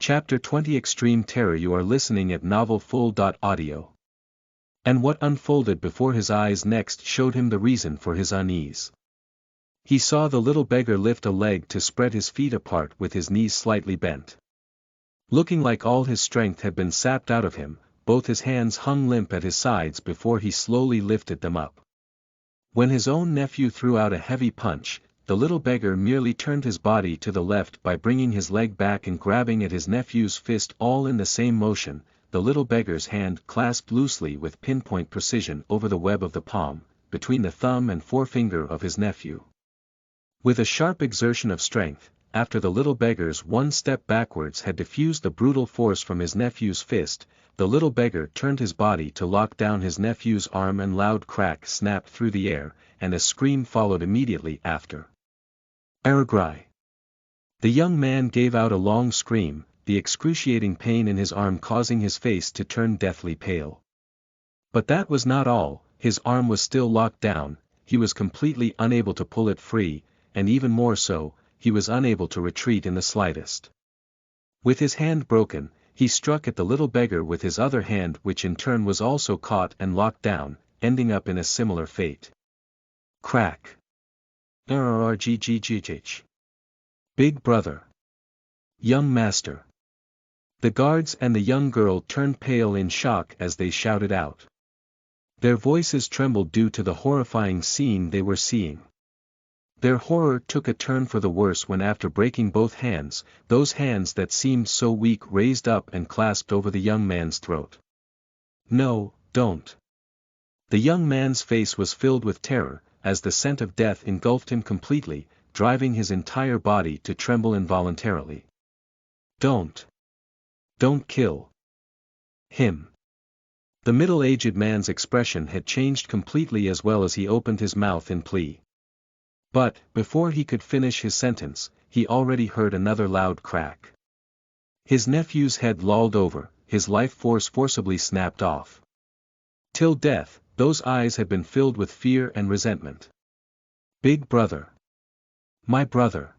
Chapter 20 Extreme Terror. You are listening at Novel Full. Audio. And what unfolded before his eyes next showed him the reason for his unease. He saw the little beggar lift a leg to spread his feet apart with his knees slightly bent. Looking like all his strength had been sapped out of him, both his hands hung limp at his sides before he slowly lifted them up. When his own nephew threw out a heavy punch, the little beggar merely turned his body to the left by bringing his leg back and grabbing at his nephew's fist, all in the same motion. The little beggar's hand clasped loosely with pinpoint precision over the web of the palm, between the thumb and forefinger of his nephew. With a sharp exertion of strength, after the little beggar's one step backwards had diffused the brutal force from his nephew's fist, the little beggar turned his body to lock down his nephew's arm, and loud crack snapped through the air, and a scream followed immediately after. Aragrai. The young man gave out a long scream, the excruciating pain in his arm causing his face to turn deathly pale. But that was not all. His arm was still locked down, he was completely unable to pull it free, and even more so, he was unable to retreat in the slightest. With his hand broken, he struck at the little beggar with his other hand, which in turn was also caught and locked down, ending up in a similar fate. Crack. RRGGGH. Big brother. Young master. The guards and the young girl turned pale in shock as they shouted out. Their voices trembled due to the horrifying scene they were seeing. Their horror took a turn for the worse when, after breaking both hands, those hands that seemed so weak raised up and clasped over the young man's throat. No, don't. The young man's face was filled with terror, as the scent of death engulfed him completely, driving his entire body to tremble involuntarily. Don't kill him. The middle-aged man's expression had changed completely, as well as he opened his mouth in plea. But, before he could finish his sentence, he already heard another loud crack. His nephew's head lolled over, his life force forcibly snapped off. Till death, those eyes had been filled with fear and resentment. Big brother. My brother.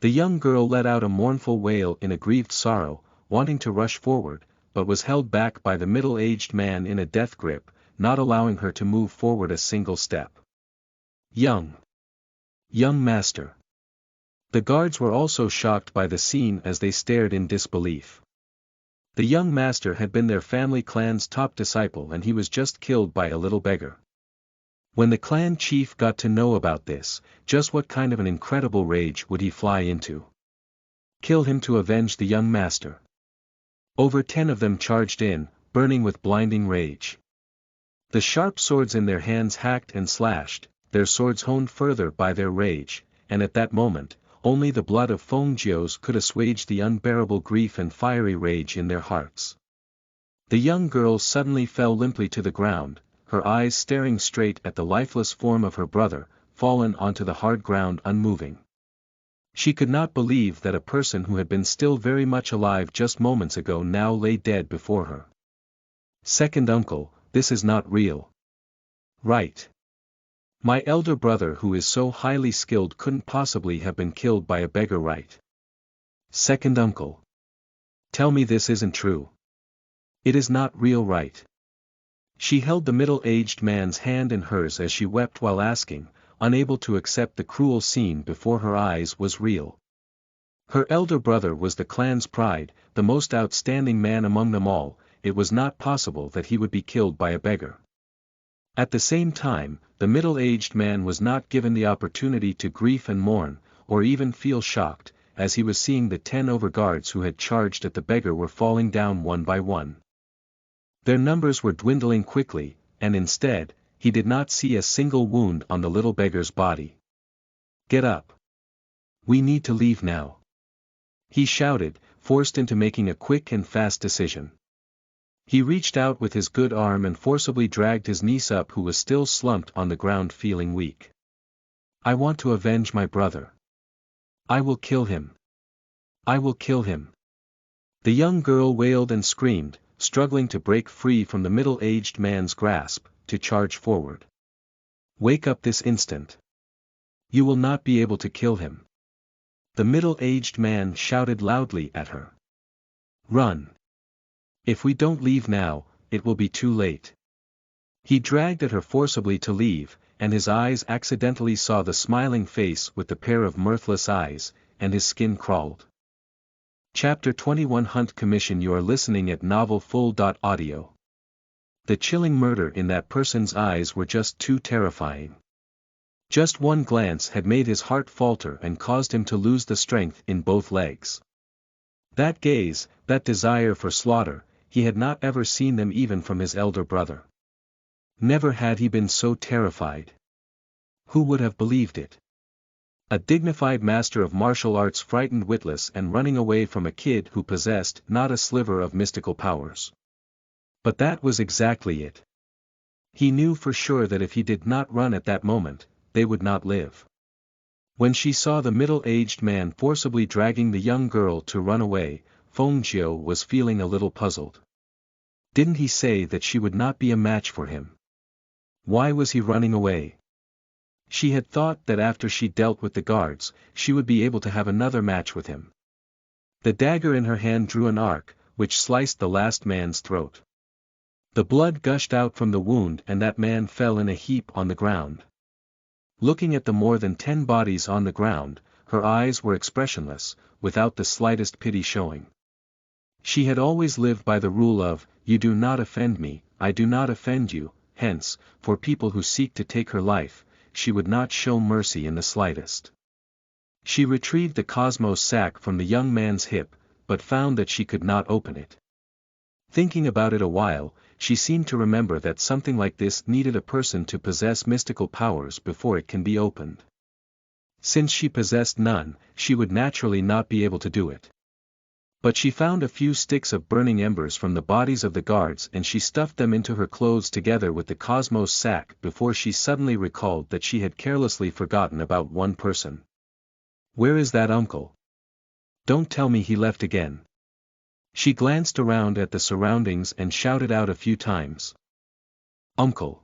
The young girl let out a mournful wail in aggrieved sorrow, wanting to rush forward, but was held back by the middle-aged man in a death grip, not allowing her to move forward a single step. Young master. The guards were also shocked by the scene as they stared in disbelief. The young master had been their family clan's top disciple, and he was just killed by a little beggar. When the clan chief got to know about this, just what kind of an incredible rage would he fly into? Kill him to avenge the young master. Over 10 of them charged in, burning with blinding rage. The sharp swords in their hands hacked and slashed, their swords honed further by their rage, and at that moment, only the blood of Fengjios could assuage the unbearable grief and fiery rage in their hearts. The young girl suddenly fell limply to the ground, her eyes staring straight at the lifeless form of her brother, fallen onto the hard ground unmoving. She could not believe that a person who had been still very much alive just moments ago now lay dead before her. Second uncle, this is not real. Right. My elder brother, who is so highly skilled, couldn't possibly have been killed by a beggar, right? Second uncle. Tell me this isn't true. It is not real, right? She held the middle-aged man's hand in hers as she wept while asking, unable to accept the cruel scene before her eyes was real. Her elder brother was the clan's pride, the most outstanding man among them all. It was not possible that he would be killed by a beggar. At the same time, the middle-aged man was not given the opportunity to grieve and mourn, or even feel shocked, as he was seeing the 10 overguards who had charged at the beggar were falling down one by one. Their numbers were dwindling quickly, and instead, he did not see a single wound on the little beggar's body. Get up. We need to leave now. He shouted, forced into making a quick and fast decision. He reached out with his good arm and forcibly dragged his niece up, who was still slumped on the ground feeling weak. I want to avenge my brother. I will kill him. I will kill him. The young girl wailed and screamed, struggling to break free from the middle-aged man's grasp, to charge forward. Wake up this instant. You will not be able to kill him. The middle-aged man shouted loudly at her. Run. If we don't leave now, it will be too late. He dragged at her forcibly to leave, and his eyes accidentally saw the smiling face with the pair of mirthless eyes, and his skin crawled. Chapter 21 Hunt Commission. You are listening at novelfull.audio. The chilling murder in that person's eyes were just too terrifying. Just one glance had made his heart falter and caused him to lose the strength in both legs. That gaze, that desire for slaughter, he had not ever seen them even from his elder brother. Never had he been so terrified. Who would have believed it? A dignified master of martial arts frightened witless and running away from a kid who possessed not a sliver of mystical powers. But that was exactly it. He knew for sure that if he did not run at that moment, they would not live. When she saw the middle-aged man forcibly dragging the young girl to run away, Feng Jiu was feeling a little puzzled. Didn't he say that she would not be a match for him? Why was he running away? She had thought that after she dealt with the guards, she would be able to have another match with him. The dagger in her hand drew an arc, which sliced the last man's throat. The blood gushed out from the wound and that man fell in a heap on the ground. Looking at the more than 10 bodies on the ground, her eyes were expressionless, without the slightest pity showing. She had always lived by the rule of, "You do not offend me, I do not offend you," hence, for people who seek to take her life, she would not show mercy in the slightest. She retrieved the Cosmos sack from the young man's hip, but found that she could not open it. Thinking about it a while, she seemed to remember that something like this needed a person to possess mystical powers before it can be opened. Since she possessed none, she would naturally not be able to do it. But she found a few sticks of burning embers from the bodies of the guards and she stuffed them into her clothes together with the Cosmos sack before she suddenly recalled that she had carelessly forgotten about one person. Where is that uncle? Don't tell me he left again. She glanced around at the surroundings and shouted out a few times. Uncle!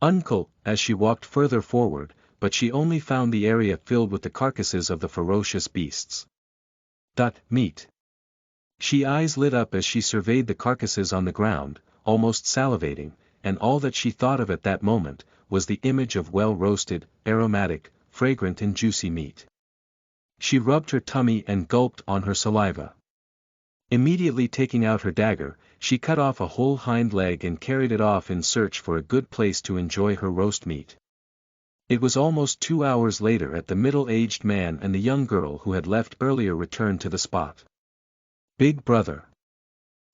Uncle! As she walked further forward, but she only found the area filled with the carcasses of the ferocious beasts. Meat. She eyes lit up as she surveyed the carcasses on the ground, almost salivating, and all that she thought of at that moment, was the image of well-roasted, aromatic, fragrant and juicy meat. She rubbed her tummy and gulped on her saliva. Immediately taking out her dagger, she cut off a whole hind leg and carried it off in search for a good place to enjoy her roast meat. It was almost 2 hours later that the middle-aged man and the young girl who had left earlier returned to the spot. Big brother.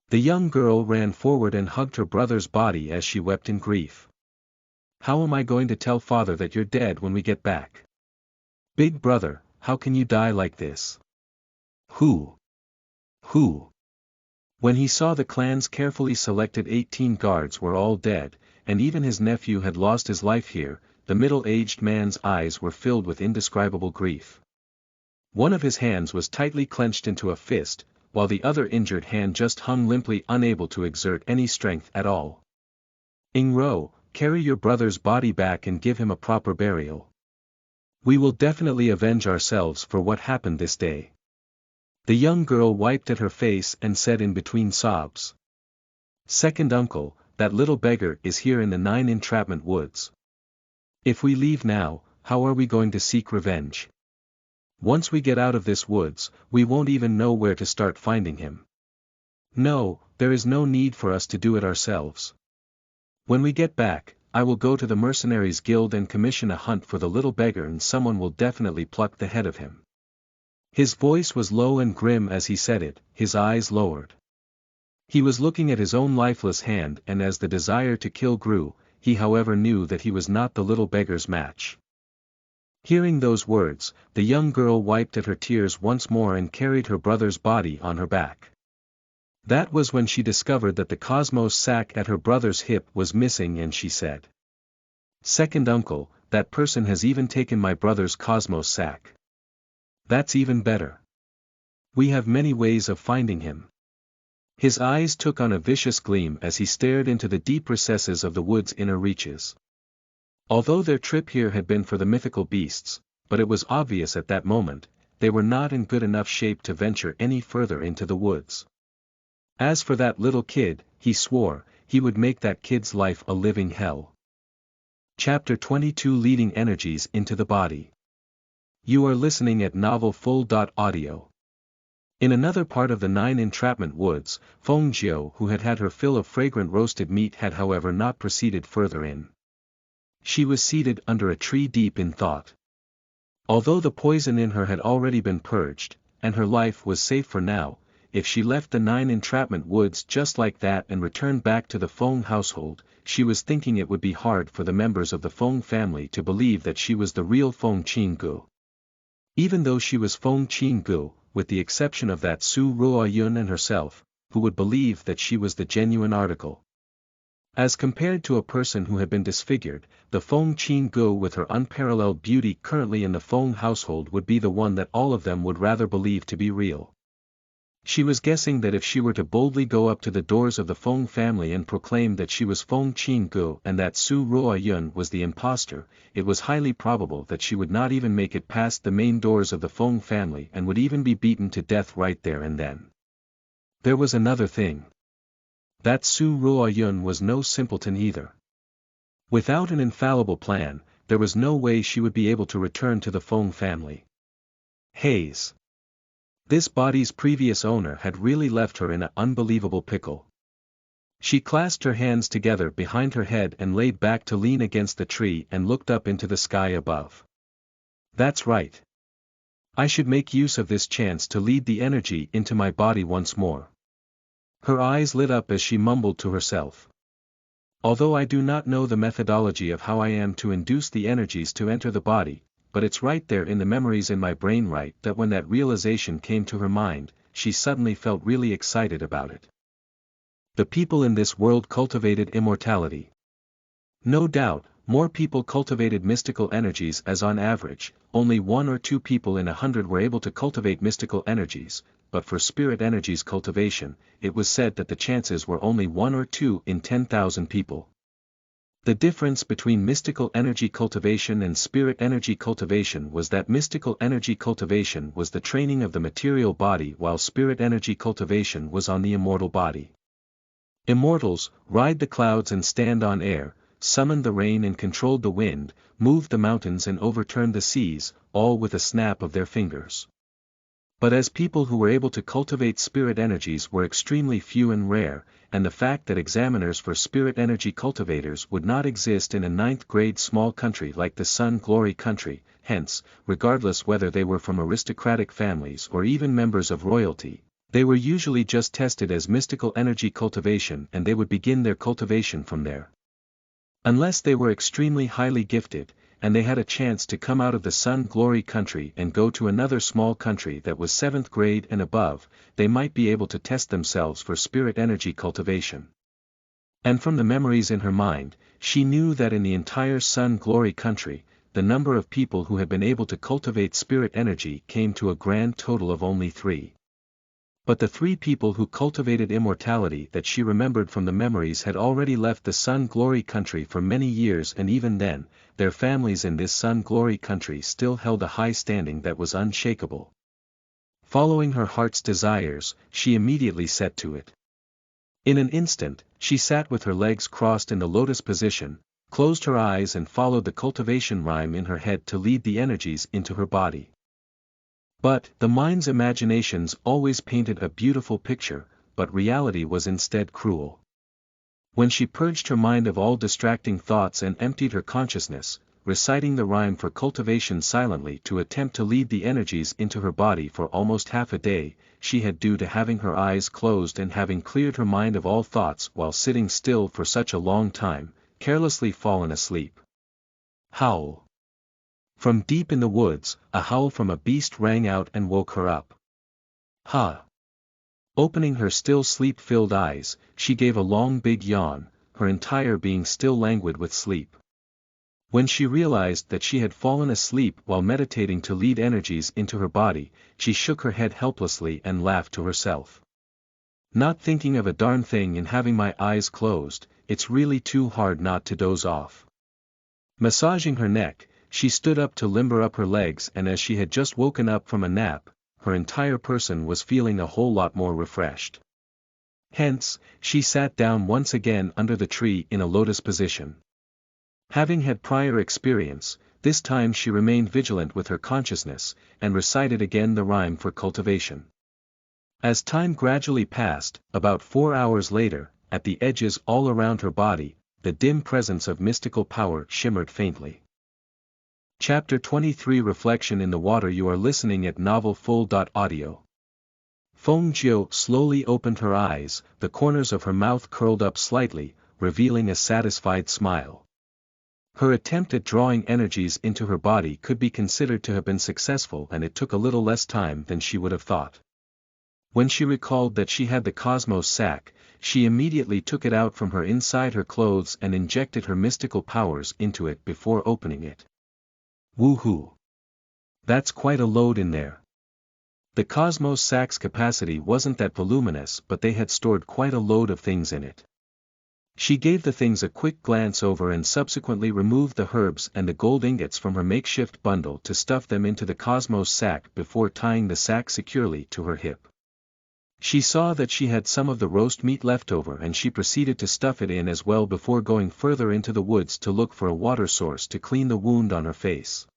The young girl ran forward and hugged her brother's body as she wept in grief. How am I going to tell father that you're dead when we get back? Big brother, how can you die like this? Who? When he saw the clan's carefully selected 18 guards were all dead, and even his nephew had lost his life here, the middle-aged man's eyes were filled with indescribable grief. One of his hands was tightly clenched into a fist, while the other injured hand just hung limply, unable to exert any strength at all. Ingro, carry your brother's body back and give him a proper burial. We will definitely avenge ourselves for what happened this day. The young girl wiped at her face and said in between sobs. Second uncle, that little beggar is here in the 9 entrapment woods. If we leave now, how are we going to seek revenge? Once we get out of this woods, we won't even know where to start finding him. No, there is no need for us to do it ourselves. When we get back, I will go to the Mercenaries Guild and commission a hunt for the little beggar and someone will definitely pluck the head of him. His voice was low and grim as he said it, his eyes lowered. He was looking at his own lifeless hand and as the desire to kill grew, he however knew that he was not the little beggar's match. Hearing those words, the young girl wiped at her tears once more and carried her brother's body on her back. That was when she discovered that the Cosmos sack at her brother's hip was missing and she said. Second uncle, that person has even taken my brother's Cosmos sack. That's even better. We have many ways of finding him. His eyes took on a vicious gleam as he stared into the deep recesses of the wood's inner reaches. Although their trip here had been for the mythical beasts, but it was obvious at that moment, they were not in good enough shape to venture any further into the woods. As for that little kid, he swore, he would make that kid's life a living hell. Chapter 22 Leading Energies into the Body. You are listening at Novel Full. Audio. In another part of the 9 Entrapment Woods, Feng Jiu, who had had her fill of fragrant roasted meat, had however not proceeded further in. She was seated under a tree deep in thought. Although the poison in her had already been purged, and her life was safe for now, if she left the 9 Entrapment Woods just like that and returned back to the Feng household, she was thinking it would be hard for the members of the Feng family to believe that she was the real Feng Qinggu. Even though she was Feng Qinggu, with the exception of that Su Ruoyun and herself, who would believe that she was the genuine article. As compared to a person who had been disfigured, the Feng Qinggu with her unparalleled beauty currently in the Feng household would be the one that all of them would rather believe to be real. She was guessing that if she were to boldly go up to the doors of the Feng family and proclaim that she was Feng Qinggu and that Su Ruoyun was the impostor, it was highly probable that she would not even make it past the main doors of the Feng family and would even be beaten to death right there and then. There was another thing. That Su Ruoyun was no simpleton either. Without an infallible plan, there was no way she would be able to return to the Feng family. Haze. This body's previous owner had really left her in an unbelievable pickle. She clasped her hands together behind her head and laid back to lean against the tree and looked up into the sky above. That's right. I should make use of this chance to lead the energy into my body once more. Her eyes lit up as she mumbled to herself. Although I do not know the methodology of how I am to induce the energies to enter the body, but it's right there in the memories in my brain right that when that realization came to her mind, she suddenly felt really excited about it. The people in this world cultivated immortality. No doubt, more people cultivated mystical energies as on average, only 1 or 2 people in 100 were able to cultivate mystical energies, but for spirit energies cultivation, it was said that the chances were only 1 or 2 in 10,000 people. The difference between mystical energy cultivation and spirit energy cultivation was that mystical energy cultivation was the training of the material body while spirit energy cultivation was on the immortal body. Immortals, ride the clouds and stand on air, summoned the rain and controlled the wind, moved the mountains and overturned the seas, all with a snap of their fingers. But as people who were able to cultivate spirit energies were extremely few and rare, and the fact that examiners for spirit energy cultivators would not exist in a 9th-grade small country like the Sun Glory country, hence, regardless whether they were from aristocratic families or even members of royalty, they were usually just tested as mystical energy cultivation and they would begin their cultivation from there. Unless they were extremely highly gifted, and they had a chance to come out of the Sun Glory country and go to another small country that was 7th grade and above, they might be able to test themselves for spirit energy cultivation. And from the memories in her mind, she knew that in the entire Sun Glory country, the number of people who had been able to cultivate spirit energy came to a grand total of only 3. But the 3 people who cultivated immortality that she remembered from the memories had already left the Sun Glory country for many years, and even then, their families in this Sun Glory country still held a high standing that was unshakable. Following her heart's desires, she immediately set to it. In an instant, she sat with her legs crossed in the lotus position, closed her eyes and followed the cultivation rhyme in her head to lead the energies into her body. But, the mind's imaginations always painted a beautiful picture, but reality was instead cruel. When she purged her mind of all distracting thoughts and emptied her consciousness, reciting the rhyme for cultivation silently to attempt to lead the energies into her body for almost half a day, she had due to having her eyes closed and having cleared her mind of all thoughts while sitting still for such a long time, carelessly fallen asleep. Howl. From deep in the woods, a howl from a beast rang out and woke her up. Ha! Opening her still sleep-filled eyes, she gave a long big yawn, her entire being still languid with sleep. When she realized that she had fallen asleep while meditating to lead energies into her body, she shook her head helplessly and laughed to herself. Not thinking of a darn thing in having my eyes closed, it's really too hard not to doze off. Massaging her neck, she stood up to limber up her legs, and as she had just woken up from a nap, her entire person was feeling a whole lot more refreshed. Hence, she sat down once again under the tree in a lotus position. Having had prior experience, this time she remained vigilant with her consciousness, and recited again the rhyme for cultivation. As time gradually passed, about 4 hours later, at the edges all around her body, the dim presence of mystical power shimmered faintly. Chapter 23 Reflection in the Water. You are listening at Novel Full. Audio. Feng Jiu slowly opened her eyes, the corners of her mouth curled up slightly, revealing a satisfied smile. Her attempt at drawing energies into her body could be considered to have been successful, and it took a little less time than she would have thought. When she recalled that she had the cosmos sac, she immediately took it out from her inside her clothes and injected her mystical powers into it before opening it. Woohoo! That's quite a load in there. The cosmos sac's capacity wasn't that voluminous, but they had stored quite a load of things in it. She gave the things a quick glance over and subsequently removed the herbs and the gold ingots from her makeshift bundle to stuff them into the cosmos sac before tying the sac securely to her hip. She saw that she had some of the roast meat left over, and she proceeded to stuff it in as well before going further into the woods to look for a water source to clean the wound on her face.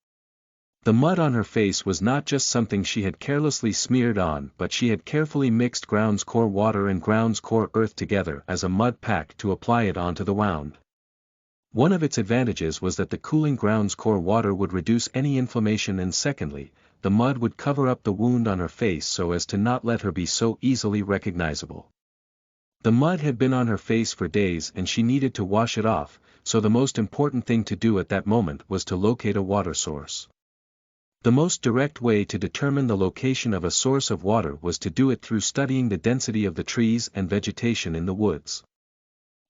The mud on her face was not just something she had carelessly smeared on, but she had carefully mixed grounds core water and grounds core earth together as a mud pack to apply it onto the wound. One of its advantages was that the cooling grounds core water would reduce any inflammation, and secondly, the mud would cover up the wound on her face so as to not let her be so easily recognizable. The mud had been on her face for days and she needed to wash it off, so the most important thing to do at that moment was to locate a water source. The most direct way to determine the location of a source of water was to do it through studying the density of the trees and vegetation in the woods.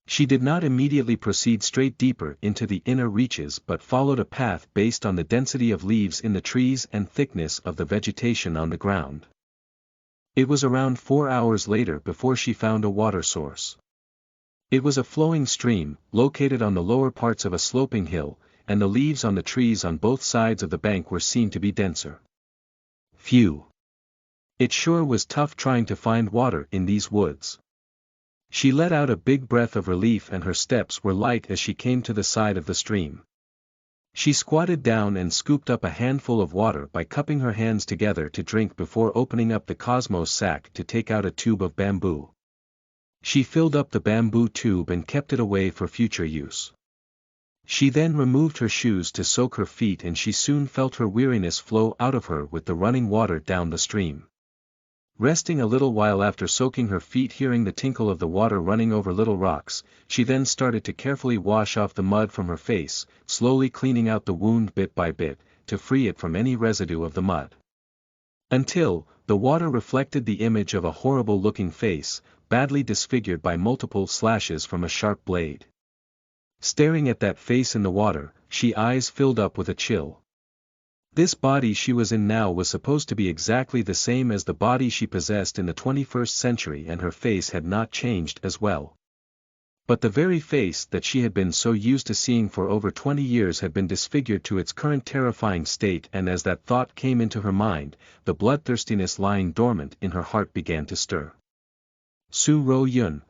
She did not immediately proceed straight deeper into the inner reaches but followed a path based on the density of leaves in the trees and thickness of the vegetation on the ground. It was around 4 hours later before she found a water source. It was a flowing stream, located on the lower parts of a sloping hill, and the leaves on the trees on both sides of the bank were seen to be denser. Phew! It sure was tough trying to find water in these woods. She let out a big breath of relief and her steps were light as she came to the side of the stream. She squatted down and scooped up a handful of water by cupping her hands together to drink before opening up the cosmos sac to take out a tube of bamboo. She filled up the bamboo tube and kept it away for future use. She then removed her shoes to soak her feet, and she soon felt her weariness flow out of her with the running water down the stream. Resting a little while after soaking her feet, hearing the tinkle of the water running over little rocks, she then started to carefully wash off the mud from her face, slowly cleaning out the wound bit by bit, to free it from any residue of the mud. Until, the water reflected the image of a horrible-looking face, badly disfigured by multiple slashes from a sharp blade. Staring at that face in the water, she eyes filled up with a chill. This body she was in now was supposed to be exactly the same as the body she possessed in the 21st century, and her face had not changed as well. But the very face that she had been so used to seeing for over 20 years had been disfigured to its current terrifying state, and as that thought came into her mind, the bloodthirstiness lying dormant in her heart began to stir. Su Ro Yun,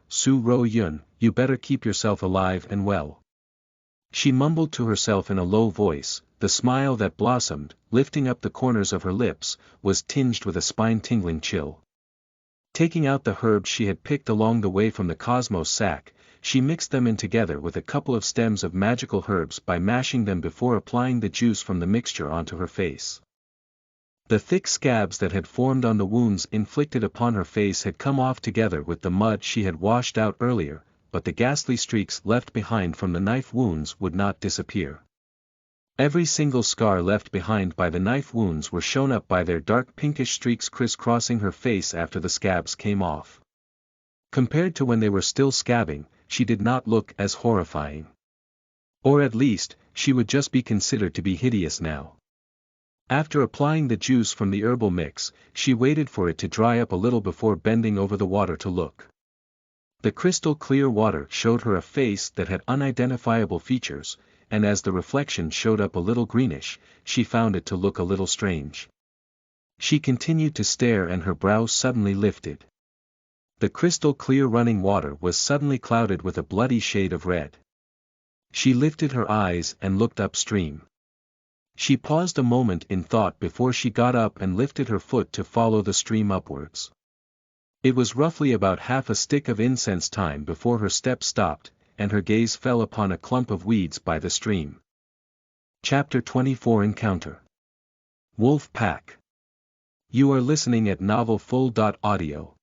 you better keep yourself alive and well. She mumbled to herself in a low voice. The smile that blossomed, lifting up the corners of her lips, was tinged with a spine-tingling chill. Taking out the herbs she had picked along the way from the cosmos sac, she mixed them in together with a couple of stems of magical herbs by mashing them before applying the juice from the mixture onto her face. The thick scabs that had formed on the wounds inflicted upon her face had come off together with the mud she had washed out earlier, but the ghastly streaks left behind from the knife wounds would not disappear. Every single scar left behind by the knife wounds were shown up by their dark pinkish streaks crisscrossing her face after the scabs came off. Compared to when they were still scabbing, she did not look as horrifying. Or at least, she would just be considered to be hideous now. After applying the juice from the herbal mix, she waited for it to dry up a little before bending over the water to look. The crystal clear water showed her a face that had unidentifiable features, and as the reflection showed up a little greenish, she found it to look a little strange. She continued to stare and her brows suddenly lifted. The crystal clear running water was suddenly clouded with a bloody shade of red. She lifted her eyes and looked upstream. She paused a moment in thought before she got up and lifted her foot to follow the stream upwards. It was roughly about half a stick of incense time before her steps stopped, and her gaze fell upon a clump of weeds by the stream. Chapter 24 Encounter. Wolf Pack. You are listening at novelfull.audio.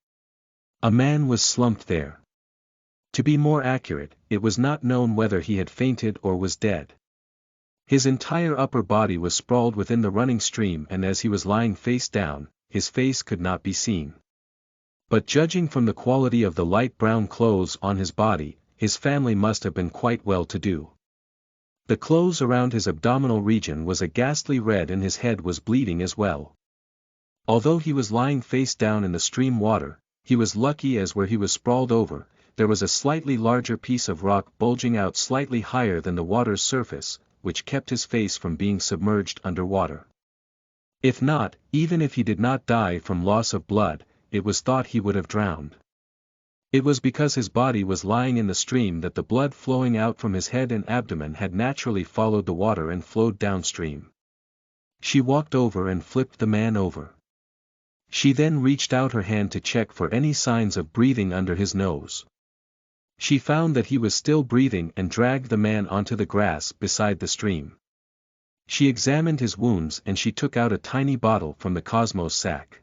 A man was slumped there. To be more accurate, it was not known whether he had fainted or was dead. His entire upper body was sprawled within the running stream, and as he was lying face down, his face could not be seen. But judging from the quality of the light brown clothes on his body, his family must have been quite well-to-do. The clothes around his abdominal region was a ghastly red and his head was bleeding as well. Although he was lying face down in the stream water, he was lucky, as where he was sprawled over, there was a slightly larger piece of rock bulging out slightly higher than the water's surface, which kept his face from being submerged under water. If not, even if he did not die from loss of blood, it was thought he would have drowned. It was because his body was lying in the stream that the blood flowing out from his head and abdomen had naturally followed the water and flowed downstream. She walked over and flipped the man over. She then reached out her hand to check for any signs of breathing under his nose. She found that he was still breathing and dragged the man onto the grass beside the stream. She examined his wounds and she took out a tiny bottle from the Cosmos sack.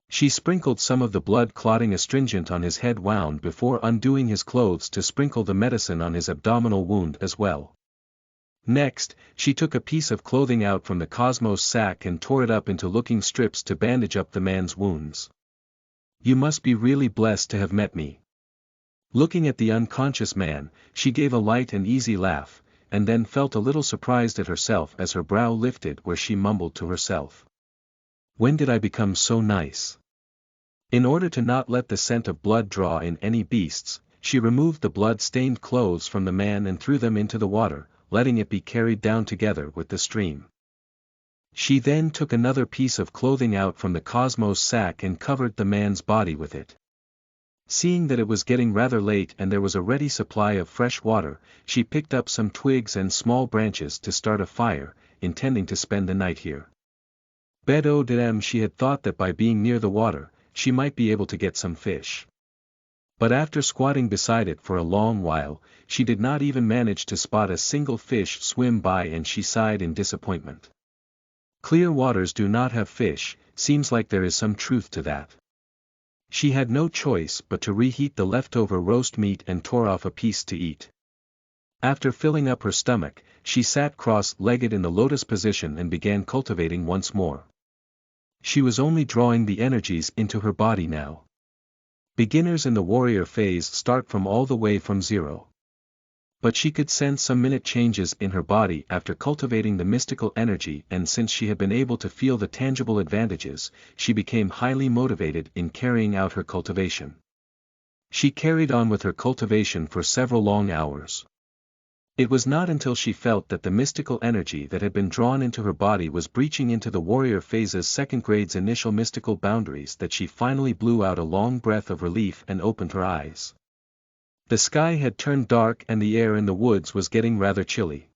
She sprinkled some of the blood-clotting astringent on his head wound before undoing his clothes to sprinkle the medicine on his abdominal wound as well. Next, she took a piece of clothing out from the Cosmos sack and tore it up into looking strips to bandage up the man's wounds. You must be really blessed to have met me. Looking at the unconscious man, she gave a light and easy laugh, and then felt a little surprised at herself as her brow lifted where she mumbled to herself. When did I become so nice? In order to not let the scent of blood draw in any beasts, she removed the blood-stained clothes from the man and threw them into the water, letting it be carried down together with the stream. She then took another piece of clothing out from the Cosmos sack and covered the man's body with it. Seeing that it was getting rather late and there was a ready supply of fresh water, she picked up some twigs and small branches to start a fire, intending to spend the night here. She had thought that by being near the water, she might be able to get some fish. But after squatting beside it for a long while, she did not even manage to spot a single fish swim by, and she sighed in disappointment. Clear waters do not have fish, seems like there is some truth to that. She had no choice but to reheat the leftover roast meat and tore off a piece to eat. After filling up her stomach, she sat cross-legged in the lotus position and began cultivating once more. She was only drawing the energies into her body now. Beginners in the warrior phase start from all the way from zero. But she could sense some minute changes in her body after cultivating the mystical energy, and since she had been able to feel the tangible advantages, she became highly motivated in carrying out her cultivation. She carried on with her cultivation for several long hours. It was not until she felt that the mystical energy that had been drawn into her body was breaching into the warrior phase's second grade's initial mystical boundaries that she finally blew out a long breath of relief and opened her eyes. The sky had turned dark and the air in the woods was getting rather chilly.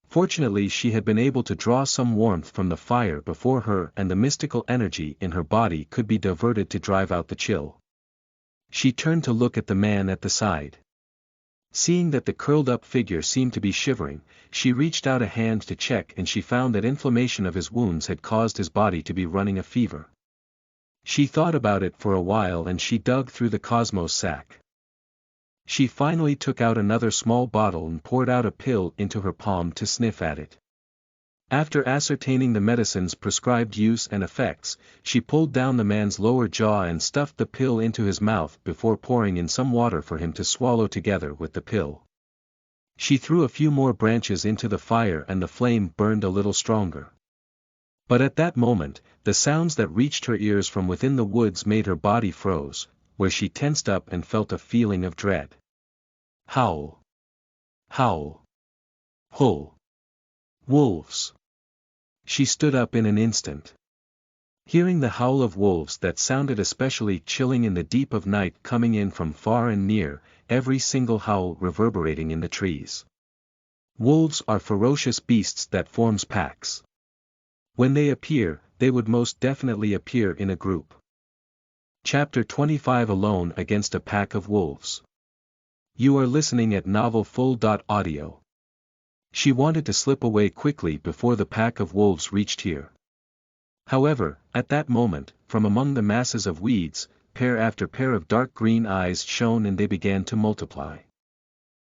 Fortunately, she had been able to draw some warmth from the fire before her, and the mystical energy in her body could be diverted to drive out the chill. She turned to look at the man at the side. Seeing that the curled-up figure seemed to be shivering, she reached out a hand to check, and she found that inflammation of his wounds had caused his body to be running a fever. She thought about it for a while and she dug through the Cosmos sack. She finally took out another small bottle and poured out a pill into her palm to sniff at it. After ascertaining the medicine's prescribed use and effects, she pulled down the man's lower jaw and stuffed the pill into his mouth before pouring in some water for him to swallow together with the pill. She threw a few more branches into the fire and the flame burned a little stronger. But at that moment, the sounds that reached her ears from within the woods made her body froze, where she tensed up and felt a feeling of dread. Howl! Howl! Hull! Wolves! She stood up in an instant. Hearing the howl of wolves that sounded especially chilling in the deep of night coming in from far and near, every single howl reverberating in the trees. Wolves are ferocious beasts that forms packs. When they appear, they would most definitely appear in a group. Chapter 25 Alone Against a Pack of Wolves. You are listening at Novel Full.audio. She wanted to slip away quickly before the pack of wolves reached here. However, at that moment, from among the masses of weeds, pair after pair of dark green eyes shone and they began to multiply.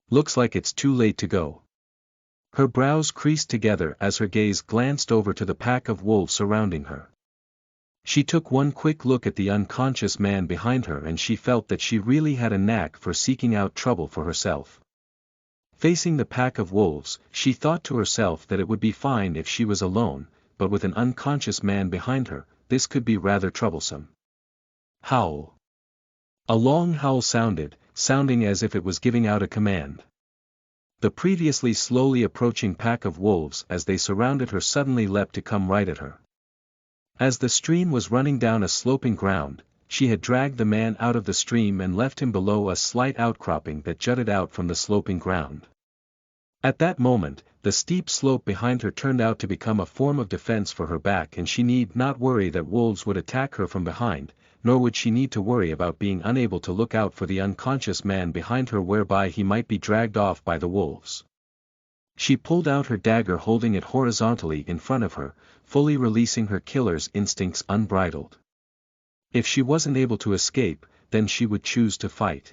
Looks like it's too late to go. Her brows creased together as her gaze glanced over to the pack of wolves surrounding her. She took one quick look at the unconscious man behind her and she felt that she really had a knack for seeking out trouble for herself. Facing the pack of wolves, she thought to herself that it would be fine if she was alone, but with an unconscious man behind her, this could be rather troublesome. Howl. A long howl sounding as if it was giving out a command. The previously slowly approaching pack of wolves as they surrounded her suddenly leapt to come right at her. As the stream was running down a sloping ground, she had dragged the man out of the stream and left him below a slight outcropping that jutted out from the sloping ground. At that moment, the steep slope behind her turned out to become a form of defense for her back and she need not worry that wolves would attack her from behind, nor would she need to worry about being unable to look out for the unconscious man behind her whereby he might be dragged off by the wolves. She pulled out her dagger holding it horizontally in front of her, fully releasing her killer's instincts unbridled. If she wasn't able to escape, then she would choose to fight.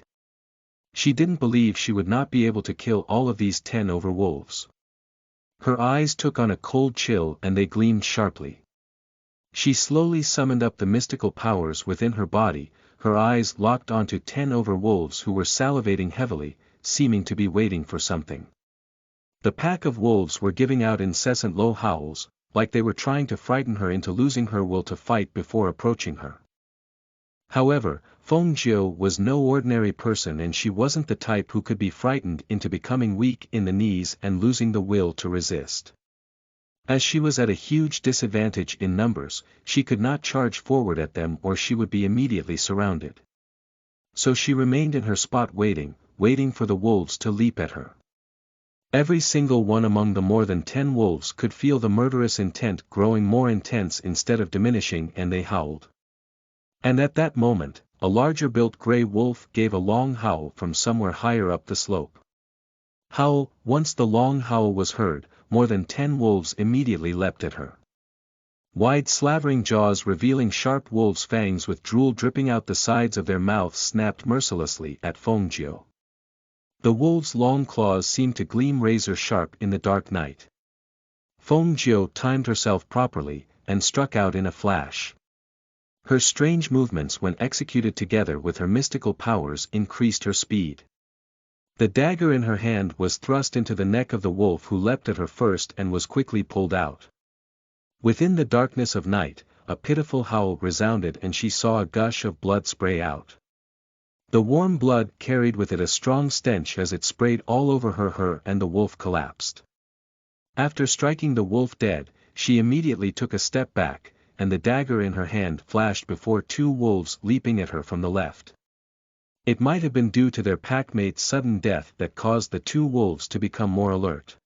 She didn't believe she would not be able to kill all of these 10 over wolves. Her eyes took on a cold chill and they gleamed sharply. She slowly summoned up the mystical powers within her body, her eyes locked onto 10 over wolves who were salivating heavily, seeming to be waiting for something. The pack of wolves were giving out incessant low howls, like they were trying to frighten her into losing her will to fight before approaching her. However, Feng Jiu was no ordinary person and she wasn't the type who could be frightened into becoming weak in the knees and losing the will to resist. As she was at a huge disadvantage in numbers, she could not charge forward at them or she would be immediately surrounded. So she remained in her spot waiting for the wolves to leap at her. Every single one among the more than 10 wolves could feel the murderous intent growing more intense instead of diminishing and they howled. And at that moment, a larger-built gray wolf gave a long howl from somewhere higher up the slope. Once the long howl was heard, more than 10 wolves immediately leapt at her. Wide slavering jaws revealing sharp wolves' fangs with drool dripping out the sides of their mouths snapped mercilessly at Feng Jiu. The wolves' long claws seemed to gleam razor-sharp in the dark night. Feng Jiu timed herself properly, and struck out in a flash. Her strange movements when executed together with her mystical powers increased her speed. The dagger in her hand was thrust into the neck of the wolf who leapt at her first and was quickly pulled out. Within the darkness of night, a pitiful howl resounded and she saw a gush of blood spray out. The warm blood carried with it a strong stench as it sprayed all over her and the wolf collapsed. After striking the wolf dead, she immediately took a step back, and the dagger in her hand flashed before 2 wolves leaping at her from the left. It might have been due to their packmate's sudden death that caused the 2 wolves to become more alert.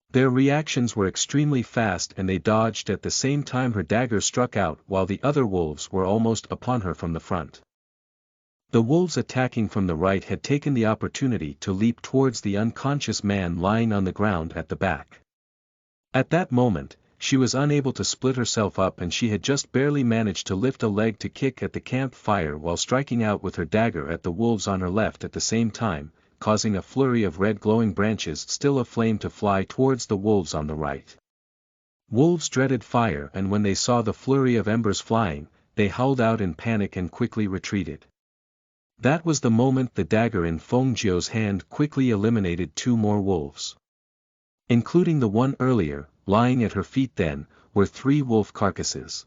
Their reactions were extremely fast and they dodged at the same time her dagger struck out while the other wolves were almost upon her from the front. The wolves attacking from the right had taken the opportunity to leap towards the unconscious man lying on the ground at the back. At that moment, she was unable to split herself up and she had just barely managed to lift a leg to kick at the campfire while striking out with her dagger at the wolves on her left at the same time, causing a flurry of red glowing branches still aflame to fly towards the wolves on the right. Wolves dreaded fire and when they saw the flurry of embers flying, they howled out in panic and quickly retreated. That was the moment the dagger in Feng Jiu's hand quickly eliminated 2 more wolves. Including the one earlier, lying at her feet then, were 3 wolf carcasses.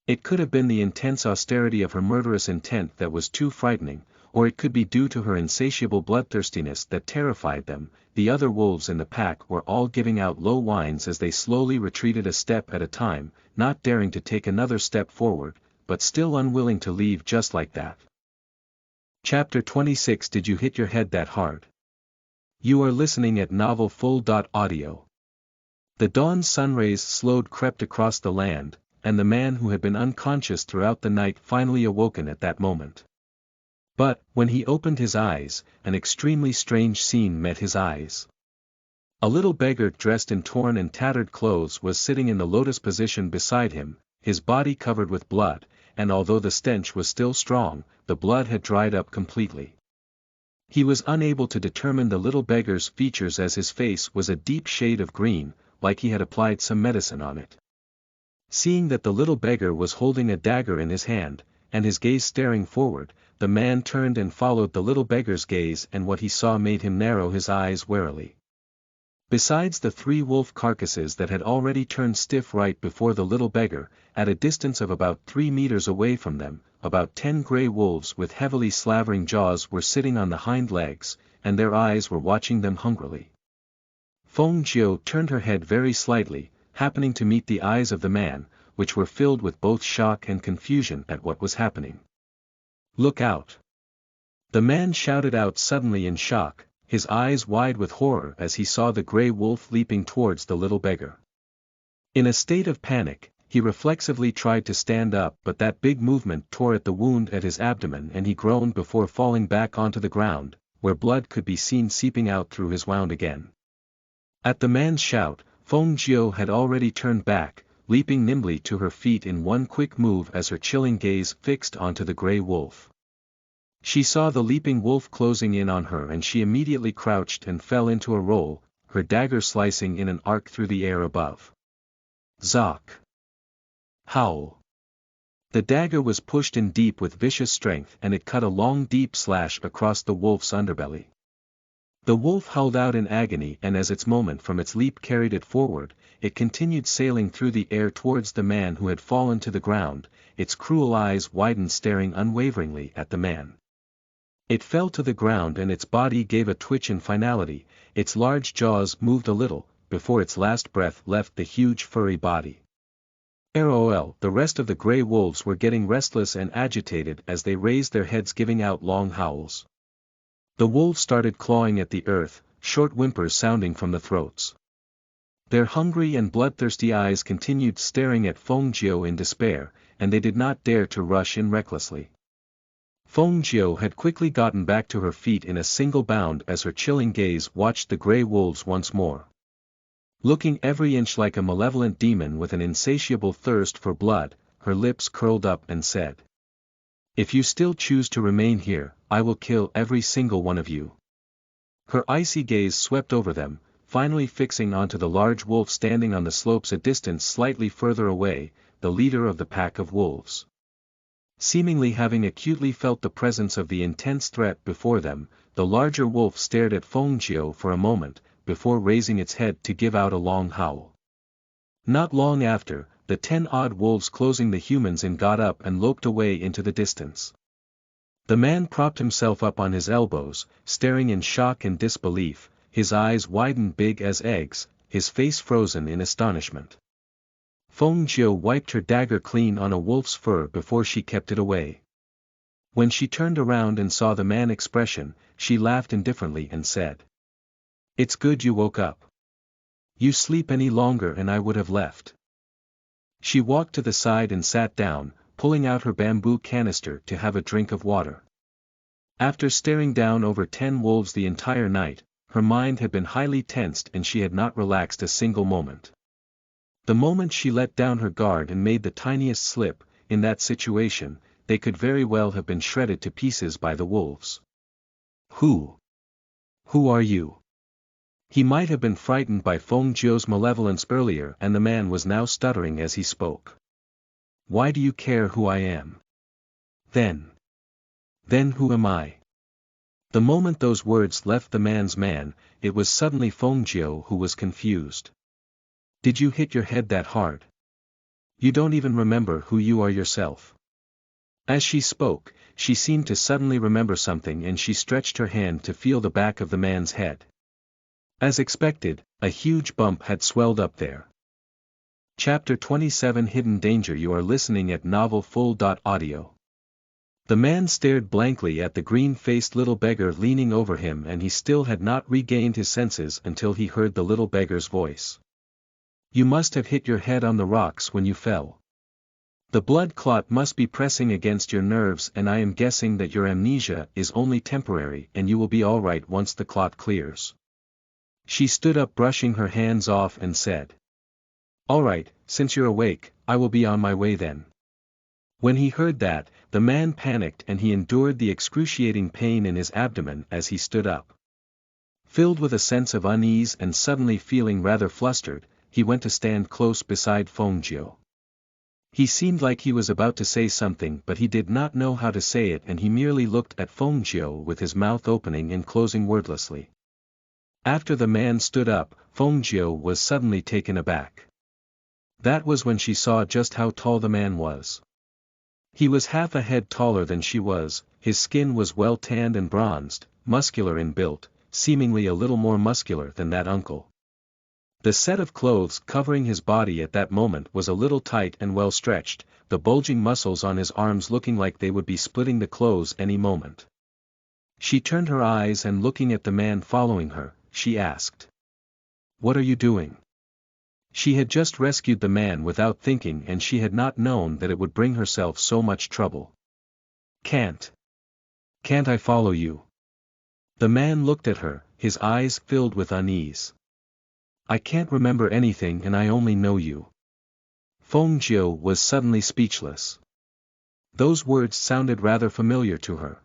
It could have been the intense austerity of her murderous intent that was too frightening, or it could be due to her insatiable bloodthirstiness that terrified them. The other wolves in the pack were all giving out low whines as they slowly retreated a step at a time, not daring to take another step forward, but still unwilling to leave just like that. Chapter 26. Did you hit your head that hard? You are listening at novelfull.audio. The dawn's sunrays slowed crept across the land, and the man who had been unconscious throughout the night finally awoken at that moment. But, when he opened his eyes, an extremely strange scene met his eyes. A little beggar dressed in torn and tattered clothes was sitting in the lotus position beside him, his body covered with blood, and although the stench was still strong, the blood had dried up completely. He was unable to determine the little beggar's features as his face was a deep shade of green, like he had applied some medicine on it. Seeing that the little beggar was holding a dagger in his hand, and his gaze staring forward, the man turned and followed the little beggar's gaze, and what he saw made him narrow his eyes warily. Besides the 3 wolf carcasses that had already turned stiff right before the little beggar, at a distance of about 3 meters away from them, about 10 gray wolves with heavily slavering jaws were sitting on the hind legs, and their eyes were watching them hungrily. Feng Jiu turned her head very slightly, happening to meet the eyes of the man, which were filled with both shock and confusion at what was happening. "Look out!" The man shouted out suddenly in shock, his eyes wide with horror as he saw the gray wolf leaping towards the little beggar. In a state of panic, he reflexively tried to stand up, but that big movement tore at the wound at his abdomen and he groaned before falling back onto the ground, where blood could be seen seeping out through his wound again. At the man's shout, Feng Jiu had already turned back, leaping nimbly to her feet in one quick move as her chilling gaze fixed onto the gray wolf. She saw the leaping wolf closing in on her and she immediately crouched and fell into a roll, her dagger slicing in an arc through the air above. Zock! Howl! The dagger was pushed in deep with vicious strength and it cut a long deep slash across the wolf's underbelly. The wolf howled out in agony, and as its moment from its leap carried it forward, it continued sailing through the air towards the man who had fallen to the ground, its cruel eyes widened staring unwaveringly at the man. It fell to the ground and its body gave a twitch in finality, its large jaws moved a little, before its last breath left the huge furry body. ROL. The rest of the gray wolves were getting restless and agitated as they raised their heads giving out long howls. The wolves started clawing at the earth, short whimpers sounding from the throats. Their hungry and bloodthirsty eyes continued staring at Feng Jiu in despair, and they did not dare to rush in recklessly. Feng Jiu had quickly gotten back to her feet in a single bound as her chilling gaze watched the gray wolves once more. Looking every inch like a malevolent demon with an insatiable thirst for blood, her lips curled up and said, "If you still choose to remain here, I will kill every single one of you." Her icy gaze swept over them, finally fixing onto the large wolf standing on the slopes a distance slightly further away, the leader of the pack of wolves. Seemingly having acutely felt the presence of the intense threat before them, the larger wolf stared at Feng Jiu for a moment, before raising its head to give out a long howl. Not long after, the 10 odd wolves closing the humans in got up and loped away into the distance. The man propped himself up on his elbows, staring in shock and disbelief, his eyes widened big as eggs, his face frozen in astonishment. Feng Jiu wiped her dagger clean on a wolf's fur before she kept it away. When she turned around and saw the man's expression, she laughed indifferently and said, "It's good you woke up. You sleep any longer and I would have left." She walked to the side and sat down, pulling out her bamboo canister to have a drink of water. After staring down over 10 wolves the entire night, her mind had been highly tensed and she had not relaxed a single moment. The moment she let down her guard and made the tiniest slip, in that situation, they could very well have been shredded to pieces by the wolves. Who are you?" He might have been frightened by Feng Jiu's malevolence earlier and the man was now stuttering as he spoke. "Why do you care who I am?" Then who am I?" The moment those words left the man's man, it was suddenly Feng Jiu who was confused. "Did you hit your head that hard? You don't even remember who you are yourself." As she spoke, she seemed to suddenly remember something and she stretched her hand to feel the back of the man's head. As expected, a huge bump had swelled up there. Chapter 27 Hidden Danger. You are listening at Novel Full. Audio. The man stared blankly at the green-faced little beggar leaning over him, and he still had not regained his senses until he heard the little beggar's voice. You must have hit your head on the rocks when you fell. The blood clot must be pressing against your nerves, and I am guessing that your amnesia is only temporary and you will be all right once the clot clears. She stood up, brushing her hands off, and said, All right, since you're awake, I will be on my way then. When he heard that, the man panicked and he endured the excruciating pain in his abdomen as he stood up. Filled with a sense of unease and suddenly feeling rather flustered, he went to stand close beside Feng. He seemed like he was about to say something, but he did not know how to say it, and he merely looked at Feng with his mouth opening and closing wordlessly. After the man stood up, Feng was suddenly taken aback. That was when she saw just how tall the man was. He was half a head taller than she was, his skin was well tanned and bronzed, muscular in build, seemingly a little more muscular than that uncle. The set of clothes covering his body at that moment was a little tight and well stretched, the bulging muscles on his arms looking like they would be splitting the clothes any moment. She turned her eyes and, looking at the man following her, she asked, What are you doing? She had just rescued the man without thinking, and she had not known that it would bring herself so much trouble. Can't I follow you? The man looked at her, his eyes filled with unease. I can't remember anything and I only know you. Feng was suddenly speechless. Those words sounded rather familiar to her.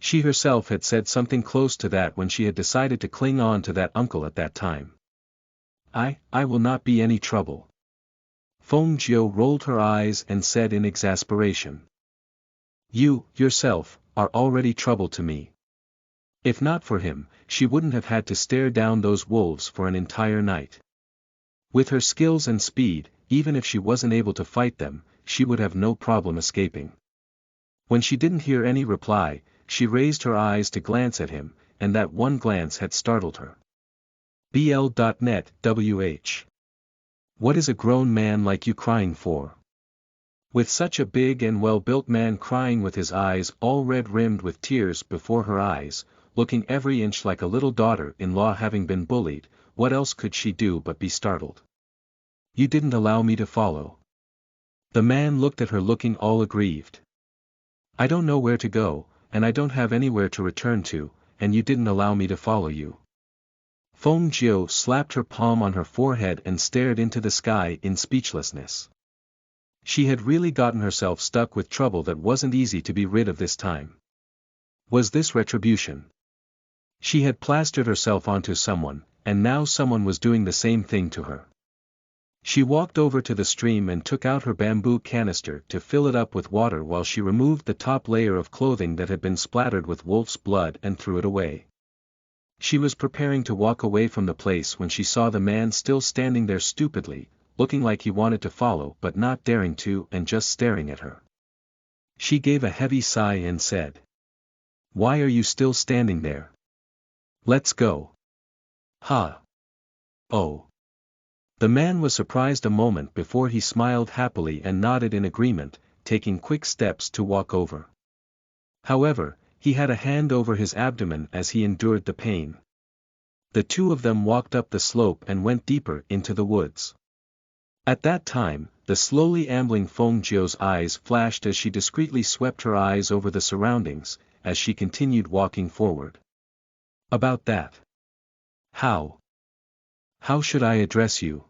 She herself had said something close to that when she had decided to cling on to that uncle at that time. I will not be any trouble. Feng rolled her eyes and said in exasperation. You, yourself, are already trouble to me. If not for him, she wouldn't have had to stare down those wolves for an entire night. With her skills and speed, even if she wasn't able to fight them, she would have no problem escaping. When she didn't hear any reply, she raised her eyes to glance at him, and that one glance had startled her. BL.net WH. What is a grown man like you crying for? With such a big and well-built man crying with his eyes all red-rimmed with tears before her eyes, looking every inch like a little daughter-in-law having been bullied, what else could she do but be startled? You didn't allow me to follow. The man looked at her looking all aggrieved. I don't know where to go, and I don't have anywhere to return to, and you didn't allow me to follow you. Feng slapped her palm on her forehead and stared into the sky in speechlessness. She had really gotten herself stuck with trouble that wasn't easy to be rid of this time. Was this retribution? She had plastered herself onto someone, and now someone was doing the same thing to her. She walked over to the stream and took out her bamboo canister to fill it up with water while she removed the top layer of clothing that had been splattered with wolf's blood and threw it away. She was preparing to walk away from the place when she saw the man still standing there stupidly, looking like he wanted to follow but not daring to, and just staring at her. She gave a heavy sigh and said, Why are you still standing there? Let's go. Ha! Oh! The man was surprised a moment before he smiled happily and nodded in agreement, taking quick steps to walk over. However, he had a hand over his abdomen as he endured the pain. The two of them walked up the slope and went deeper into the woods. At that time, the slowly ambling Feng eyes flashed as she discreetly swept her eyes over the surroundings, as she continued walking forward. About that. How should I address you?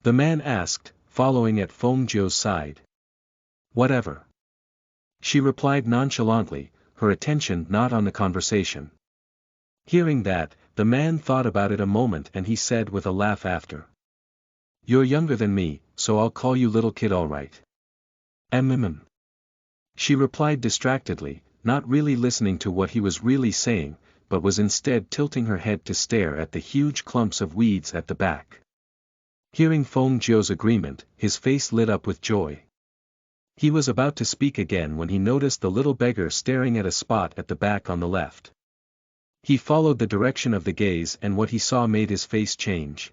The man asked, following at Feng side. Whatever. She replied nonchalantly, her attention not on the conversation. Hearing that, the man thought about it a moment and he said with a laugh after. You're younger than me, so I'll call you little kid all right. She replied distractedly, not really listening to what he was really saying, but was instead tilting her head to stare at the huge clumps of weeds at the back. Hearing Feng agreement, his face lit up with joy. He was about to speak again when he noticed the little beggar staring at a spot at the back on the left. He followed the direction of the gaze and what he saw made his face change.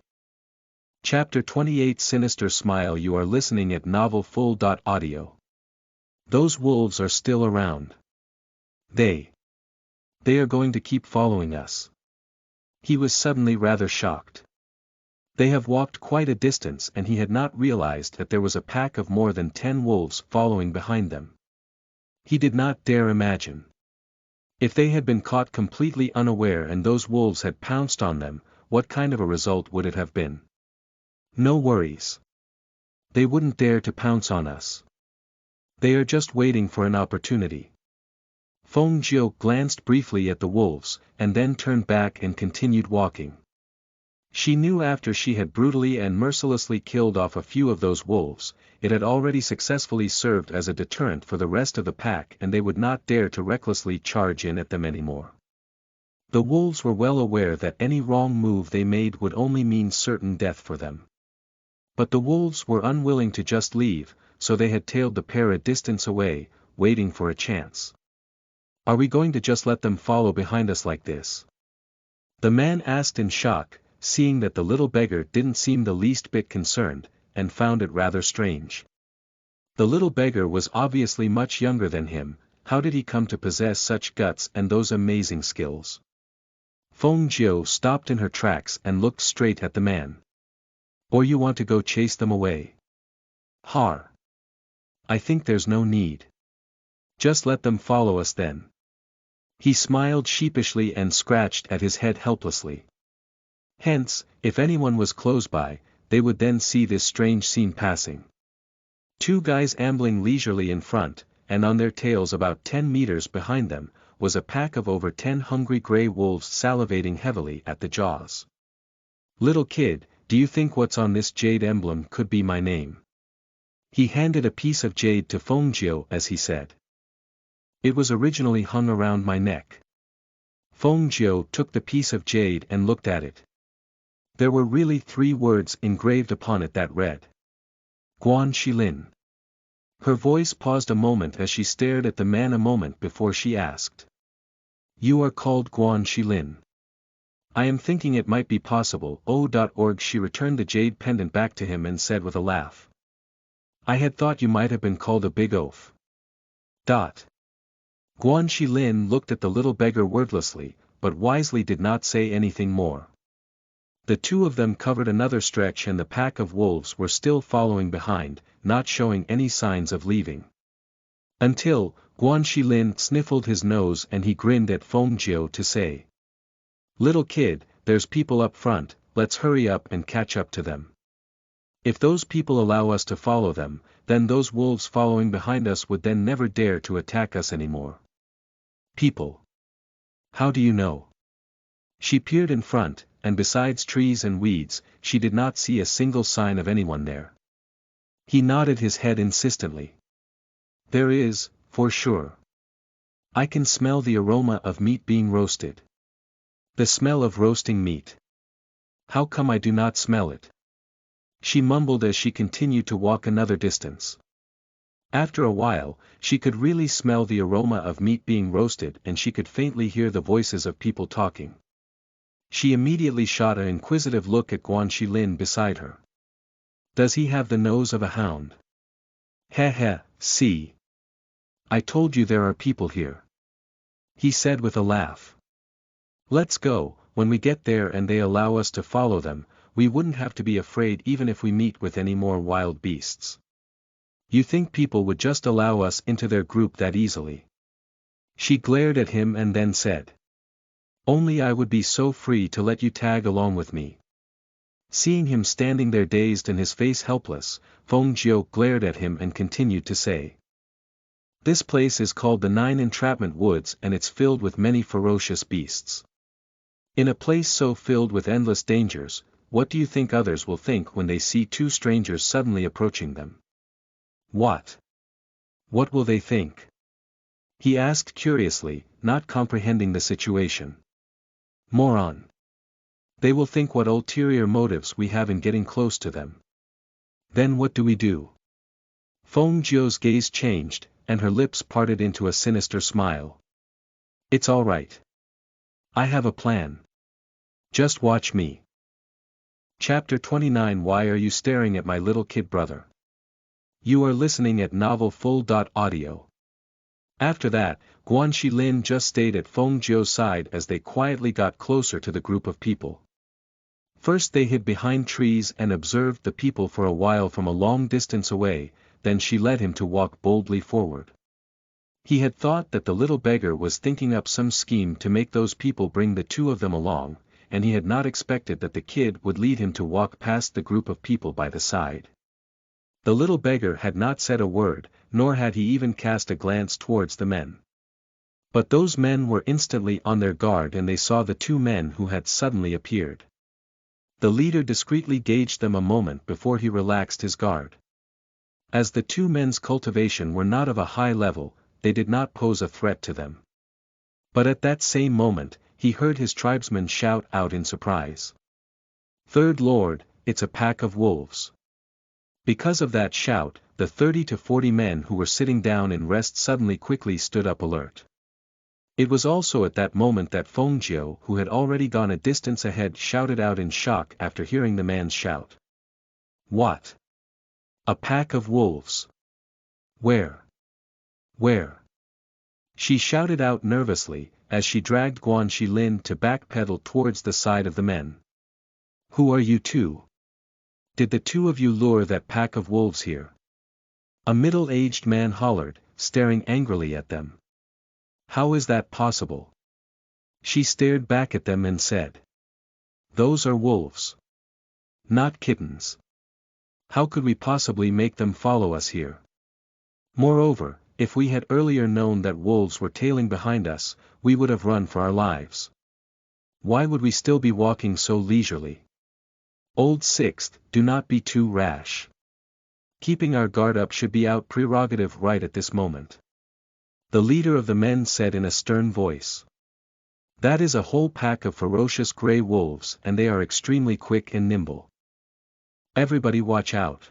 Chapter 28 Sinister Smile. You are listening at Novel Full. Audio. Those wolves are still around. They are going to keep following us. He was suddenly rather shocked. They have walked quite a distance and he had not realized that there was a pack of more than 10 wolves following behind them. He did not dare imagine. If they had been caught completely unaware and those wolves had pounced on them, what kind of a result would it have been? No worries. They wouldn't dare to pounce on us. They are just waiting for an opportunity. Feng Jiu glanced briefly at the wolves, and then turned back and continued walking. She knew after she had brutally and mercilessly killed off a few of those wolves, it had already successfully served as a deterrent for the rest of the pack and they would not dare to recklessly charge in at them anymore. The wolves were well aware that any wrong move they made would only mean certain death for them. But the wolves were unwilling to just leave, so they had tailed the pair a distance away, waiting for a chance. Are we going to just let them follow behind us like this? The man asked in shock, seeing that the little beggar didn't seem the least bit concerned, and found it rather strange. The little beggar was obviously much younger than him. How did he come to possess such guts and those amazing skills? Feng Jiu stopped in her tracks and looked straight at the man. Or you want to go chase them away? Har. I think there's no need. Just let them follow us then. He smiled sheepishly and scratched at his head helplessly. Hence, if anyone was close by, they would then see this strange scene passing. Two guys ambling leisurely in front, and on their tails about 10 meters behind them, was a pack of over 10 hungry gray wolves salivating heavily at the jaws. Little kid, do you think what's on this jade emblem could be my name? He handed a piece of jade to Feng Jiu as he said. It was originally hung around my neck. Feng Jiu took the piece of jade and looked at it. There were really 3 words engraved upon it that read. Guan Shilin. Her voice paused a moment as she stared at the man a moment before she asked. You are called Guan Shilin. I am thinking it might be possible. O.org. She returned the jade pendant back to him and said with a laugh. I had thought you might have been called a big oaf. Guan Shilin looked at the little beggar wordlessly, but wisely did not say anything more. The two of them covered another stretch and the pack of wolves were still following behind, not showing any signs of leaving. Until, Guan Shilin sniffled his nose and he grinned at Feng Jiu to say. Little kid, there's people up front, let's hurry up and catch up to them. If those people allow us to follow them, then those wolves following behind us would then never dare to attack us anymore. People. How do you know? She peered in front, and besides trees and weeds, she did not see a single sign of anyone there. He nodded his head insistently. There is, for sure. I can smell the aroma of meat being roasted. The smell of roasting meat. How come I do not smell it? She mumbled as she continued to walk another distance. After a while, she could really smell the aroma of meat being roasted and she could faintly hear the voices of people talking. She immediately shot an inquisitive look at Guan Shilin beside her. Does he have the nose of a hound? Heh, see. I told you there are people here. He said with a laugh. Let's go. When we get there and they allow us to follow them, we wouldn't have to be afraid even if we meet with any more wild beasts. You think people would just allow us into their group that easily? She glared at him and then said. Only I would be so free to let you tag along with me. Seeing him standing there dazed and his face helpless, Feng Jiu glared at him and continued to say. This place is called the 9 Entrapment Woods and it's filled with many ferocious beasts. In a place so filled with endless dangers, what do you think others will think when they see 2 strangers suddenly approaching them? What? What will they think? He asked curiously, not comprehending the situation. Moron. They will think what ulterior motives we have in getting close to them. Then what do we do? Feng Jiu's gaze changed, and her lips parted into a sinister smile. It's all right. I have a plan. Just watch me. Chapter 29. Why are you staring at my little kid brother? You are listening at novelfull.audio. After that, Guan Xilin just stayed at Feng Jiu's side as they quietly got closer to the group of people. First they hid behind trees and observed the people for a while from a long distance away, then she led him to walk boldly forward. He had thought that the little beggar was thinking up some scheme to make those people bring the two of them along, and he had not expected that the kid would lead him to walk past the group of people by the side. The little beggar had not said a word, nor had he even cast a glance towards the men. But those men were instantly on their guard and they saw the two men who had suddenly appeared. The leader discreetly gauged them a moment before he relaxed his guard. As the two men's cultivation were not of a high level, they did not pose a threat to them. But at that same moment, he heard his tribesmen shout out in surprise. "Third Lord, it's a pack of wolves." Because of that shout, the 30 to 40 men who were sitting down in rest suddenly quickly stood up alert. It was also at that moment that Feng Jiu, who had already gone a distance ahead, shouted out in shock after hearing the man's shout. "What? A pack of wolves? Where? Where?" She shouted out nervously, as she dragged Guan Xilin to backpedal towards the side of the men. "Who are you two? Did the two of you lure that pack of wolves here?" A middle-aged man hollered, staring angrily at them. "How is that possible?" She stared back at them and said. "Those are wolves. Not kittens. How could we possibly make them follow us here? Moreover, if we had earlier known that wolves were tailing behind us, we would have run for our lives. Why would we still be walking so leisurely? Old Sixth, do not be too rash. Keeping our guard up should be our prerogative right at this moment." The leader of the men said in a stern voice. "That is a whole pack of ferocious grey wolves and they are extremely quick and nimble. Everybody watch out."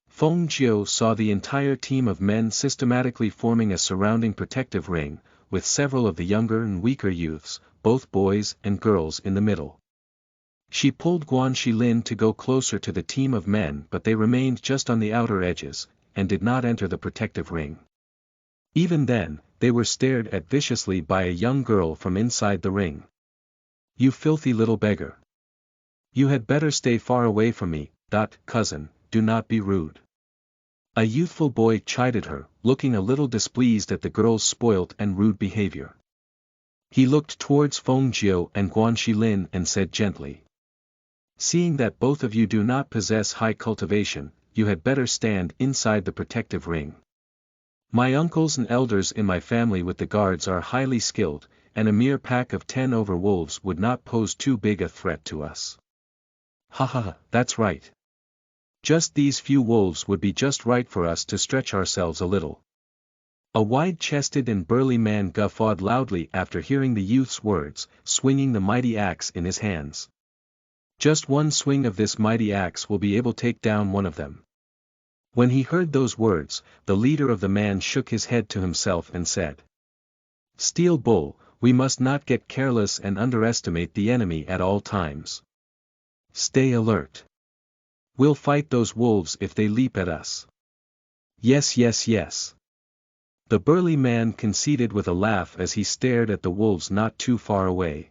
Feng Jiu saw the entire team of men systematically forming a surrounding protective ring, with several of the younger and weaker youths, both boys and girls, in the middle. She pulled Guan Xilin to go closer to the team of men, but they remained just on the outer edges, and did not enter the protective ring. Even then, they were stared at viciously by a young girl from inside the ring. "You filthy little beggar. You had better stay far away from me, cousin, do not be rude." A youthful boy chided her, looking a little displeased at the girl's spoilt and rude behavior. He looked towards Feng Jiu and Guan Xilin and said gently. "Seeing that both of you do not possess high cultivation, you had better stand inside the protective ring. My uncles and elders in my family with the guards are highly skilled, and a mere pack of 10 over wolves would not pose too big a threat to us." "Ha ha ha, that's right. Just these few wolves would be just right for us to stretch ourselves a little." A wide-chested and burly man guffawed loudly after hearing the youth's words, swinging the mighty axe in his hands. "Just one swing of this mighty axe will be able to take down one of them." When he heard those words, the leader of the man shook his head to himself and said. "Steel Bull, we must not get careless and underestimate the enemy at all times. Stay alert. We'll fight those wolves if they leap at us." "Yes, yes, yes." The burly man conceded with a laugh as he stared at the wolves not too far away.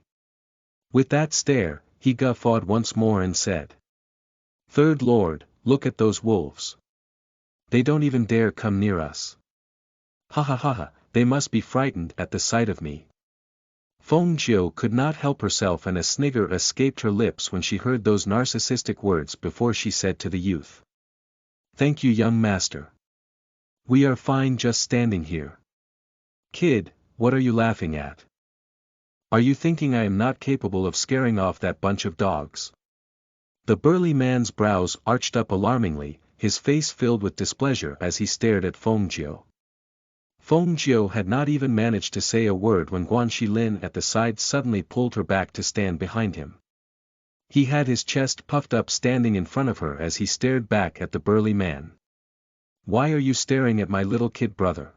With that stare, he guffawed once more and said. "Third Lord, look at those wolves. They don't even dare come near us. Ha ha ha ha, they must be frightened at the sight of me." Feng Jiu could not help herself and a snigger escaped her lips when she heard those narcissistic words before she said to the youth. "Thank you, young master. We are fine just standing here." "Kid, what are you laughing at? Are you thinking I am not capable of scaring off that bunch of dogs?" The burly man's brows arched up alarmingly, his face filled with displeasure as he stared at Feng Jiu. Feng Jiu had not even managed to say a word when Guan Xilin at the side suddenly pulled her back to stand behind him. He had his chest puffed up standing in front of her as he stared back at the burly man. Why are you staring at my little kid brother?